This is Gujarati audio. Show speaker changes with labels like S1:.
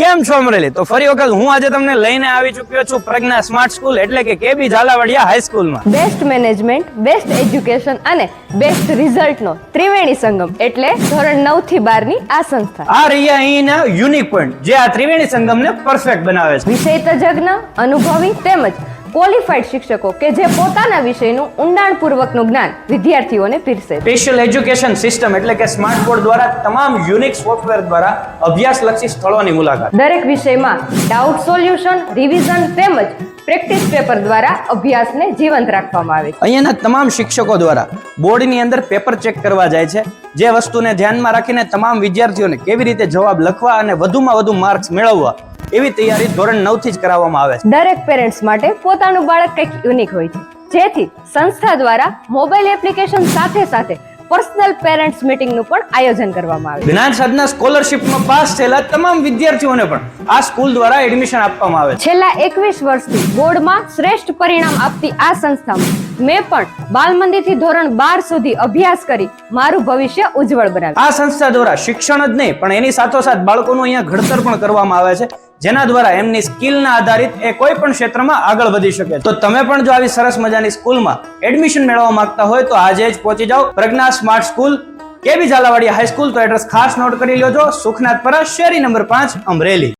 S1: કેમ છો અમરેલી? તો ફરી વખત હું આજે તમને લઈને આવી ચૂક્યો છું પ્રજ્ઞા સ્માર્ટ સ્કૂલ એટલે કે કેબી Zalavadiya હાઈસ્કૂલમાં.
S2: Best management, best education અને બેસ્ટ રિઝલ્ટનો ત્રિવેણી સંગમ એટલે ધોરણ 9 થી 12 ની આ સંસ્થા.
S1: આ રહ્યા અહીંના યુનિક પોઈન્ટ જે આ ત્રિવેણી સંગમને પરફેક્ટ બનાવે છે.
S2: વિષય તજજ્ઞ, અનુભવી તેમજ ક્વોલિફાઈડ શિક્ષકો કે જે પોતાના વિષયનું ઊંડાણપૂર્વકનું જ્ઞાન વિદ્યાર્થીઓને પીરસે.
S1: સ્પેશિયલ એજ્યુકેશન સિસ્ટમ એટલે કે સ્માર્ટ બોર્ડ દ્વારા તમામ યુનિક સોફ્ટવેર દ્વારા અભ્યાસલક્ષી સ્થળોની મુલાકાત.
S2: દરેક વિષયમાં ડાઉટ સોલ્યુશન, રિવિઝન તેમજ પ્રેક્ટિસ પેપર દ્વારા અભ્યાસને જીવંત રાખવામાં આવે છે.
S1: અહીંયાના તમામ શિક્ષકો દ્વારા બોર્ડની અંદર પેપર ચેક કરવા જાય છે, જે વસ્તુને ધ્યાનમાં રાખીને તમામ વિદ્યાર્થીઓને કેવી રીતે જવાબ લખવા અને વધુમાં વધુ માર્ક્સ મેળવવા એવી તૈયારી ધોરણ 9 થી જ કરાવવામાં આવે છે.
S2: દરેક પેરેન્ટ્સ માટે પોતાનું બાળક કંઈક યુનિક હોય છે, જેથી સંસ્થા દ્વારા મોબાઈલ એપ્લિકેશન સાથે સાથે પર્સનલ પેરેન્ટ્સ મીટિંગનું પણ આયોજન કરવામાં આવે છે.
S1: જ્ઞાન સાધના સ્કોલરશિપમાં પાસ થયેલા તમામ વિદ્યાર્થીઓને પણ આ સ્કૂલ દ્વારા એડમિશન આપવામાં આવે છે.
S2: છેલ્લા 21 વર્ષથી બોર્ડમાં શ્રેષ્ઠ પરિણામ આપતી આ સંસ્થામાં મેં પણ બાલ મંદિરથી ધોરણ 12 સુધી અભ્યાસ કરી મારું ભવિષ્ય ઉજ્જવળ બનાવ્યું.
S1: આ સંસ્થા દ્વારા શિક્ષણ જ નહીં પણ એની સાથોસાથ બાળકોનું અહીંયા ઘડતર પણ કરવામાં આવે છે, જેના દ્વારા એમની સ્કિલના આધારિત એ કોઈ પણ ક્ષેત્રમાં આગળ વધી શકે. તો તમે પણ જો આવી સરસ મજાની સ્કૂલમાં એડમિશન મેળવવા માંગતા હોય તો આજે જ પહોંચી જાઓ પ્રજ્ઞા સ્માર્ટ સ્કૂલ, કેબી ઝાલાવાડિયા હાઈસ્કૂલ. તો એડ્રેસ ખાસ નોટ કરી લેજો, સુખનાથપરા, શેરી નંબર 5, અમરેલી.